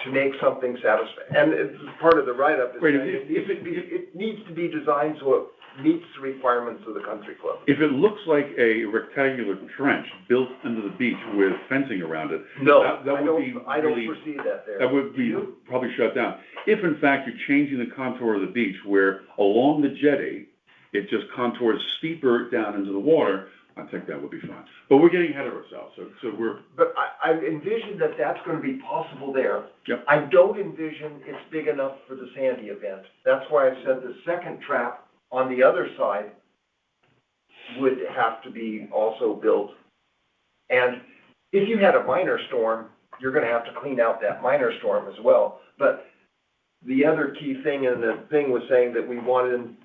to make something satisfying. And it's part of the write-up is that it needs to be designed so it meets the requirements of the country club. If it looks like a rectangular trench built into the beach with fencing around it, No, that would be I don't really, foresee that there. that would be probably shut down. If in fact you're changing the contour of the beach where along the jetty, it just contours steeper down into the water, I think that would be fine. But we're getting ahead of ourselves, so we're... But I envision that that's gonna be possible there. Yep. I don't envision it's big enough for the Sandy event. That's why I said the second trap on the other side would have to be also built. And if you had a minor storm, you're gonna have to clean out that minor storm as well. But the other key thing, and the thing was saying that we wanted,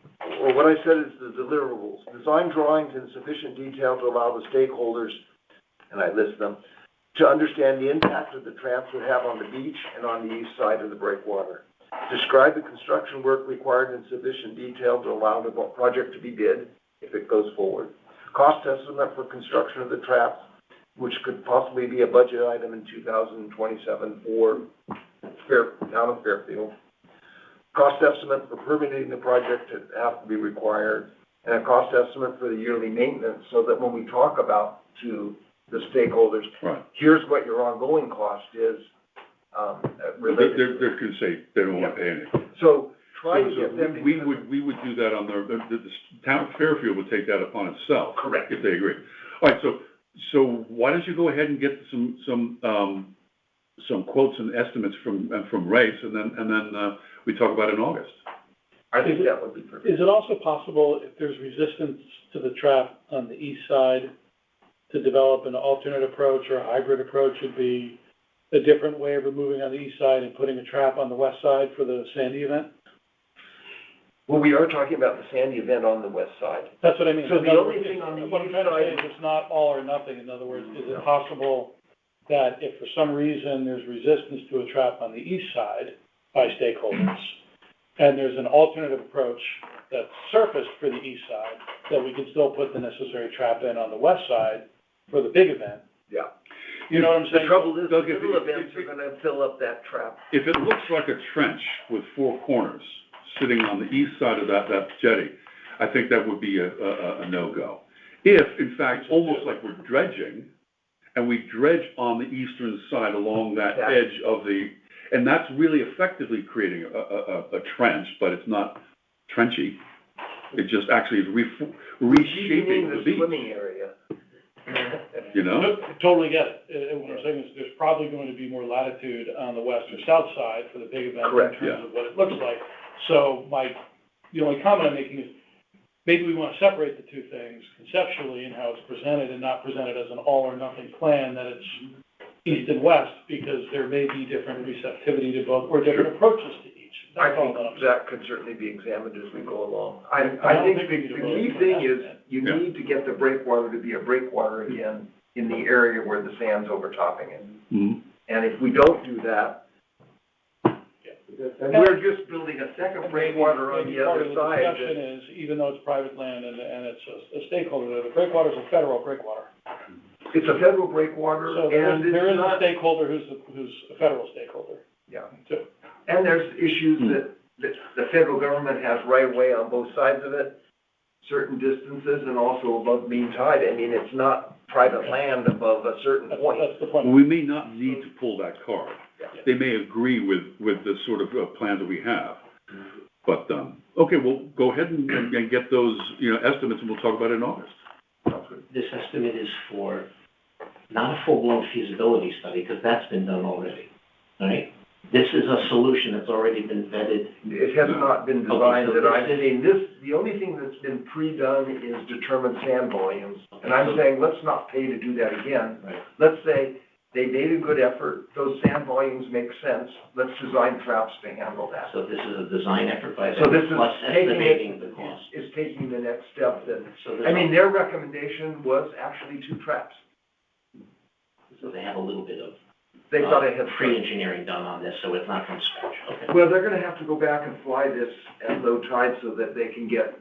or what I said is the deliverables. Design drawings in sufficient detail to allow the stakeholders, and I list them, to understand the impact that the tramps would have on the beach and on the east side of the breakwater. Describe the construction work required in sufficient detail to allow the project to be bid if it goes forward. Cost estimate for construction of the traps, which could possibly be a budget item in 2027 for town of Fairfield. Cost estimate for permitting the project to have to be required, and a cost estimate for the yearly maintenance, so that when we talk about to the stakeholders, Right. here's what your ongoing cost is, related. They're gonna say they don't want to pay anything. So try to get them. We would do that on the town of Fairfield would take that upon itself. Correct. If they agree. All right, so why don't you go ahead and get some quotes and estimates from Race, and then we talk about it in August. I think that would be perfect. Is it also possible, if there's resistance to the trap on the east side, to develop an alternate approach or a hybrid approach? Would be a different way of removing on the east side and putting a trap on the west side for the Sandy event? Well, we are talking about the Sandy event on the west side. That's what I mean. So the only thing on the What I'm east trying to say side. is it's not all or nothing. In other words, is it possible that if for some reason there's resistance to a trap on the east side by stakeholders, and there's an alternative approach that's surfaced for the east side, that we can still put the necessary trap in on the west side for the big event? Yeah. You know what I'm saying? The trouble is, the Doug, if little it- events are gonna fill up that trap. If it looks like a trench with four corners sitting on the east side of that jetty, I think that would be a no-go. If, in fact, almost like we're dredging, and we dredge on the eastern side along that Yeah. edge of the, and that's really effectively creating a trench, but it's not trenchy. It just actually is reshaping the beach, Swimming area. you know? Totally get it. And what I'm saying is there's probably going to be more latitude on the west or south side for the big event Correct, in terms of what it looks like. So the only comment I'm making is maybe we want to separate the two things conceptually in how it's presented and not presented as an all or nothing plan, that it's east and west, because there may be different receptivity to both or different approaches to each. I That's all think that I'm saying. that could certainly be examined as we go along. I I don't think think we the need to key vote thing on is that. you Yeah. need to get the breakwater to be a breakwater again in the area where the sand's overtopping it. Mhm. And if we don't do that, that, We're just building a second breakwater on the other side. Part of the discussion is, even though it's private land and it's a stakeholder, the breakwater's a federal breakwater. It's a federal breakwater, So and there is it's a not, stakeholder who's a federal stakeholder, yeah. too. And there's issues that the federal government has right of way on both sides of it, certain distances, and also above mean tide. I mean, it's not private land above a certain point. That's the point. We may not need to pull that card. They may agree with the sort of plans that we have. But, okay, well, go ahead and get those, estimates, and we'll talk about it in August. This estimate is for not a full-blown feasibility study, because that's been done already, right? This is a solution that's already been vetted. It has not been designed Okay, so that I've this seen. The only thing that's been pre-done is determine sand volumes. And I'm saying, let's not pay to do that again. Right. Let's say they made a good effort, those sand volumes make sense, let's design traps to handle that. So this is a design effort by So them, this is plus taking estimating the cost. Is taking the next step that, So I mean, their recommendation was actually 2 traps. So they have a little bit of They thought I had pre-engineering done on this, so it's not from scratch, okay? Well, they're gonna have to go back and fly this at low tide so that they can get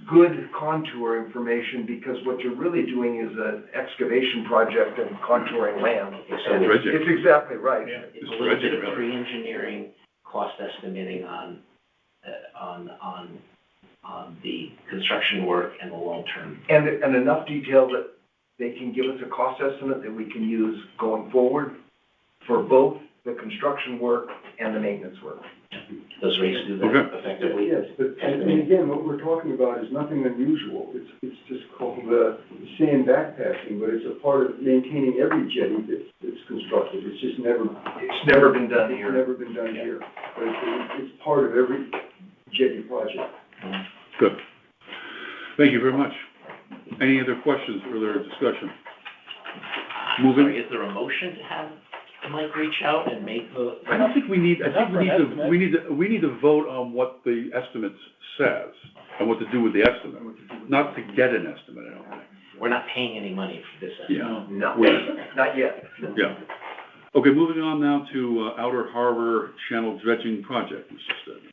good contour information, because what you're really doing is an excavation project and contouring land. So And dredging. it's exactly right. It's a little bit of pre-engineering, cost estimating on the construction work and the long-term. And enough detail that they can give us a cost estimate that we can use going forward for both the construction work and the maintenance work. Does race do that Okay. effectively? yes, but, and again, what we're talking about is nothing unusual. It's just called, sand backpacking, but it's a part of maintaining every jetty that's constructed. It's just never. It's never been done It's here. never been done here, but it's part of every jetty project. Good. Thank you very much. Any other questions, further discussion? Moving. Sorry, is there a motion to have Mike reach out and make the? I don't think we need, I think Not for an estimate. we need to vote on what the estimate says and what to do with the estimate, not to get an estimate, I don't think. We're not paying any money for this. Yeah. No, We're- not yet. Yeah. Okay, moving on now to Outer Harbor Channel Dredging Project, Mr. Stedman.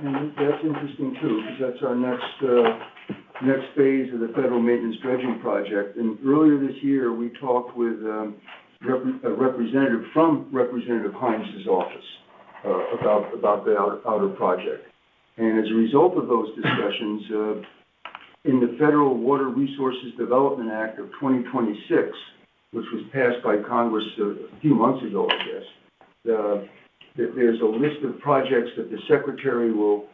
And that's interesting too, because that's our next phase of the federal maintenance dredging project. And earlier this year, we talked with a representative from Representative Hines' office about the outer project. And as a result of those discussions, in the Federal Water Resources Development Act of 2026, which was passed by Congress a few months ago, I guess, there's a list of projects that the Secretary will,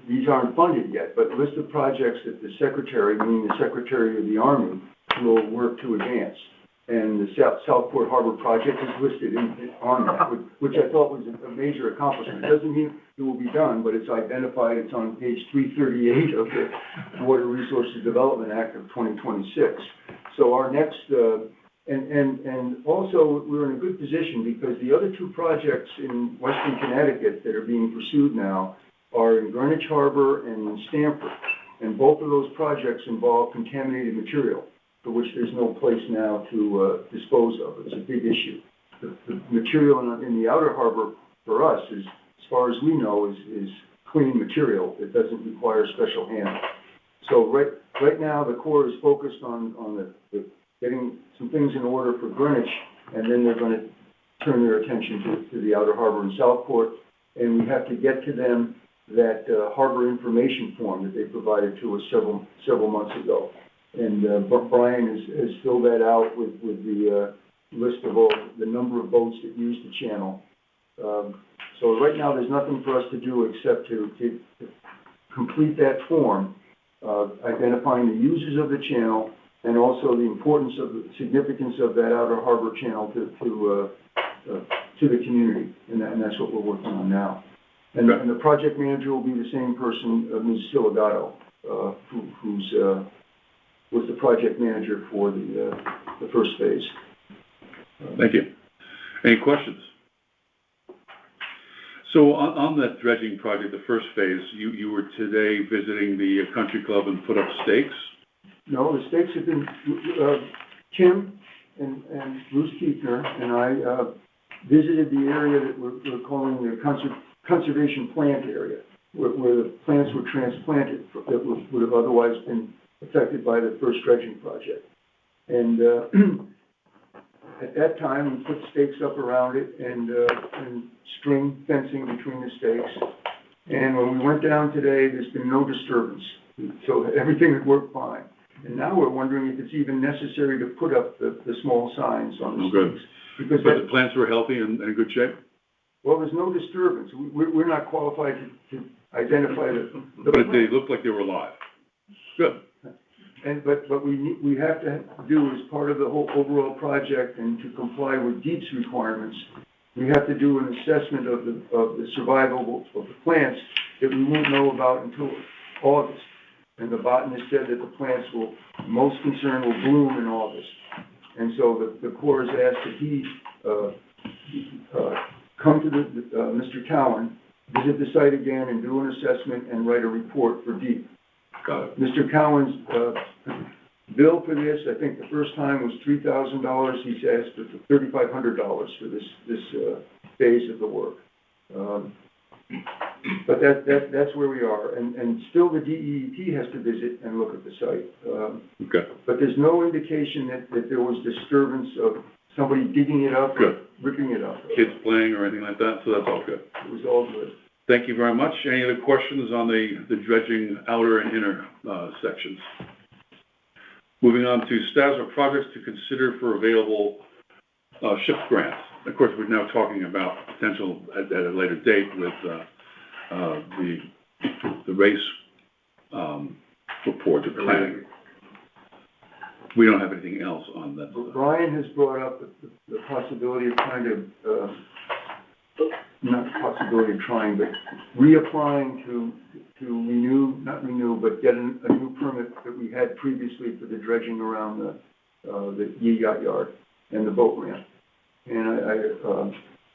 these aren't funded yet, but a list of projects that the Secretary, meaning the Secretary of the Army, will work to advance. And the Southport Harbor project is listed on that, which I thought was a major accomplishment. It doesn't mean it will be done, but it's identified, it's on page 338 of the Water Resources Development Act of 2026. So our next, and also we're in a good position because the other 2 projects in Western Connecticut that are being pursued now are in Greenwich Harbor and in Stamford. And both of those projects involve contaminated material, for which there's no place now to dispose of. It's a big issue. The material in the outer harbor for us is, as far as we know, is clean material. It doesn't require special handling. So right now, the Corps is focused on the getting some things in order for Greenwich, and then they're going to turn their attention to the outer harbor in Southport. And we have to get to them that harbor information form that they provided to us several months ago. And Brian has filled that out with the list of all the number of boats that use the channel. So right now, there's nothing for us to do except to complete that form, identifying the users of the channel and also the importance of the significance of that outer harbor channel to the community. And that's what we're working on now. And the project manager will be the same person, Ms. Siligato, who's was the project manager for the first phase. Thank you. Any questions? So on that dredging project, the first phase, you were today visiting the country club and put up stakes? No, the stakes have been, Tim and Bruce Keefner and I visited the area that we're calling the conservation plant area, where the plants were transplanted that would have otherwise been affected by the first dredging project. And at that time, we put stakes up around it and string fencing between the stakes. And when we went down today, there's been no disturbance. So everything had worked fine. And now we're wondering if it's even necessary to put up the small signs on the stakes. Because But the plants were healthy and in good shape? well, there's no disturbance. We're not qualified to identify the. But they looked like they were alive. Good. And, but we have to do as part of the whole overall project and to comply with DEEP's requirements, we have to do an assessment of the survival of the plants that we won't know about until August. And the botanist said that the plants most concerned will bloom in August. And so the Corps has asked that he, come to Mr. Cowan, visit the site again and do an assessment and write a report for DEEP. Got it. Mr. Cowan's bill for this, I think the first time was $3,000. He's asked for $3,500 for this phase of the work. But that's where we are. And still the DEEP has to visit and look at the site. Okay. But there's no indication that there was disturbance of somebody digging it up, Good. ripping it up. Kids playing or anything like that, so that's all good. It was all good. Thank you very much. Any other questions on the dredging outer and inner sections? Moving on to status of projects to consider for available SHIP grants. Of course, we're now talking about potential at a later date with the race report, the planning. We don't have anything else on that. Brian has brought up the possibility of trying to, not the possibility of trying, but reapplying to not renew, but get a new permit that we had previously for the dredging around the yacht yard and the boat ramp. And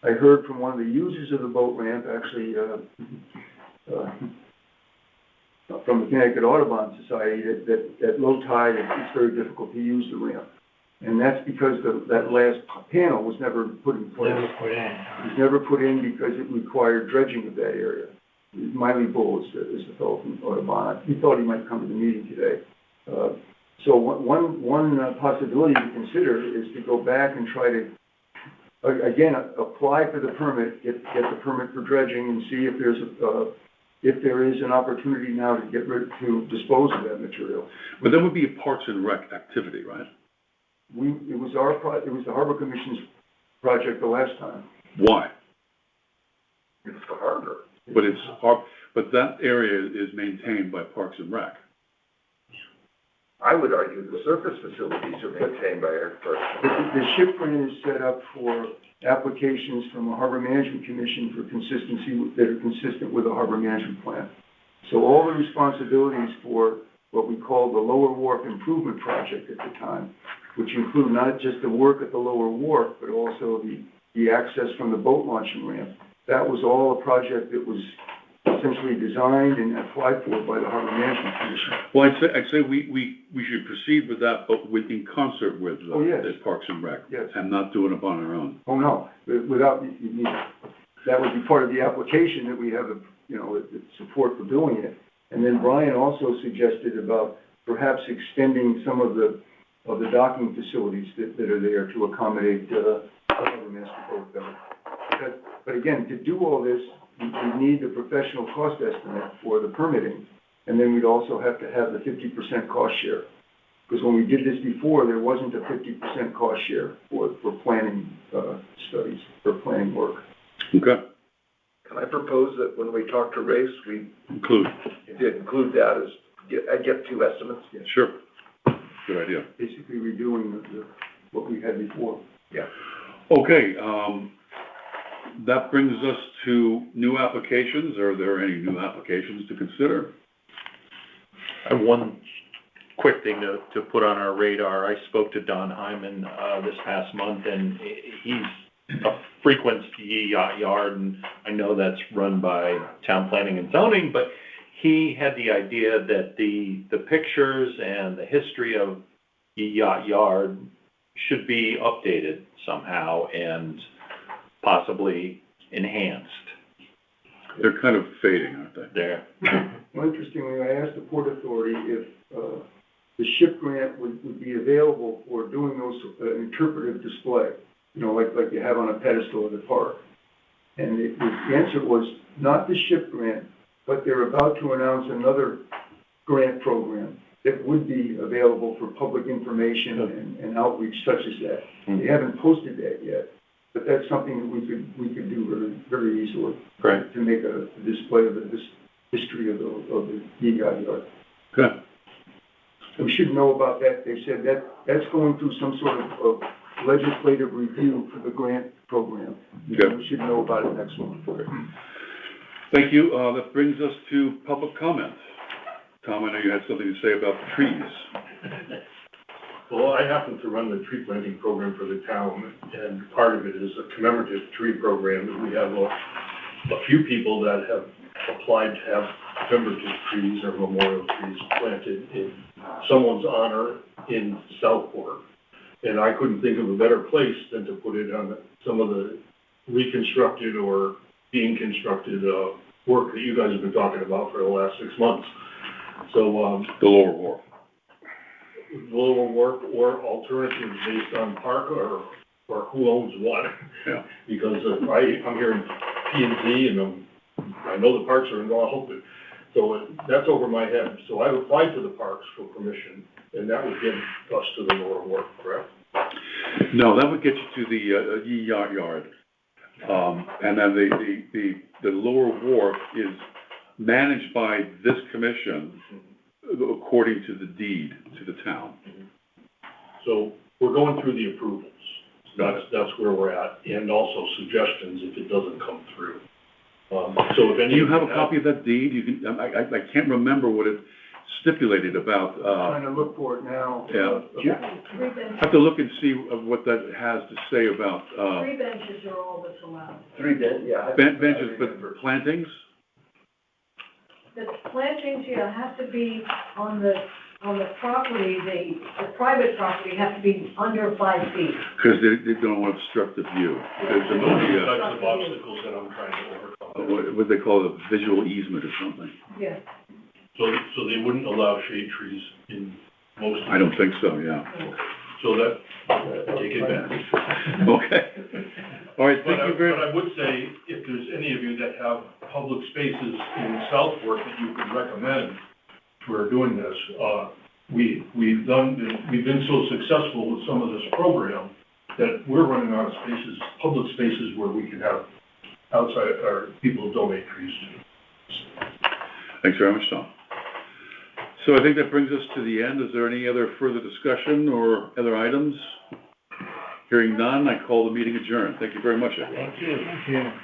I heard from one of the users of the boat ramp, actually, from the Connecticut Audubon Society, that at low tide, it's very difficult to use the ramp. And that's because that last panel was never put in place. Never put in. It was never put in because it required dredging of that area. Miley Bull is the fellow from Audubon. He thought he might come to the meeting today. So one possibility to consider is to go back and try to, again, apply for the permit, get the permit for dredging and see if there is an opportunity now to dispose of that material. But that would be a Parks and Rec activity, right? It was the Harbor Commission's project the last time. Why? It's the harbor. But that area is maintained by Parks and Rec. I would argue the surface facilities are maintained by our first. The SHIP plan is set up for applications from the Harbor Management Commission for consistency that are consistent with the Harbor Management Plan. So all the responsibilities for what we call the Lower Wharf Improvement Project at the time, which include not just the work at the Lower Wharf, but also the access from the boat launching ramp. That was all a project that was essentially designed and applied for by the Harbor Management Commission. Well, I'd say we should proceed with that, but in concert with the Parks and Rec. Yes. And not doing it on our own. Oh, no, that would be part of the application that we have, the support for doing it. And then Brian also suggested about perhaps extending some of the docking facilities that are there to accommodate the Harbor Master Boat better. But again, to do all this, we need the professional cost estimate for the permitting, and then we'd also have to have the 50% cost share. Because when we did this before, there wasn't a 50% cost share for planning studies, for planning work. Okay. Can I propose that when we talk to Race, we include that as, I get two estimates? Yeah. Sure. Good idea. Basically redoing what we had before. Yeah. Okay, that brings us to new applications. Are there any new applications to consider? I have one quick thing to put on our radar. I spoke to Don Hyman this past month, and he's a frequent yacht yard, and I know that's run by town planning and zoning, but he had the idea that the pictures and the history of yacht yard should be updated somehow and possibly enhanced. They're kind of fading, aren't they? There. Well, interestingly, I asked the Port Authority if, the SHIP grant would be available for doing those, interpretive display, you know, like you have on a pedestal at the park. And the answer was not the SHIP grant, but they're about to announce another grant program that would be available for public information and outreach such as that. They haven't posted that yet, but that's something that we could do very, very easily. Right. To make a display of the history of the Yigad yard. Good. We should know about that. They said that's going through some sort of legislative review for the grant program. Good. We should know about it next month. Thank you. That brings us to public comment. Tom, I know you had something to say about the trees. Well, I happen to run the tree planting program for the town, and part of it is a commemorative tree program. And we have a few people that have applied to have commemorative trees or memorial trees planted in someone's honor in Southport. And I couldn't think of a better place than to put it on some of the reconstructed or being constructed work that you guys have been talking about for the last 6 months. So The Lower Wharf. Lower Wharf or alternatives based on park or who owns what. Yeah. Because I'm hearing P&Z and I know the parks are involved, but so that's over my head. So I've applied to the parks for permission, and that would get us to the Lower Wharf, correct? No, that would get you to the Yee Yard. And then the Lower Wharf is managed by this commission according to the deed to the town. So we're going through the approvals. That's where we're at, and also suggestions if it doesn't come through. So if any. Do you have a copy of that deed? You can, I can't remember what it stipulated about, Trying to look for it now. Yeah. Three I benches, have to look and see what that has to say about, three benches are all that's allowed. benches, but plantings? The plantings, have to be on the property, the private property have to be under 5 feet. Because they don't want to obstruct the view. There's Those a, are the types of obstacles that I'm trying to overcome. what they call it, a visual easement or something. Yeah. So they wouldn't allow shade trees in most of I don't think so, yeah. So that, take it back. Okay. All right, thank you very But I would say, if there's any of you that have public spaces in Southport that you could recommend for doing this, we've been so successful with some of this program that we're running out of spaces, public spaces where we can have outside, or people donate trees to. Thanks very much, Tom. So I think that brings us to the end. Is there any other further discussion or other items? Hearing none, I call the meeting adjourned. Thank you very much, everyone. Thank you.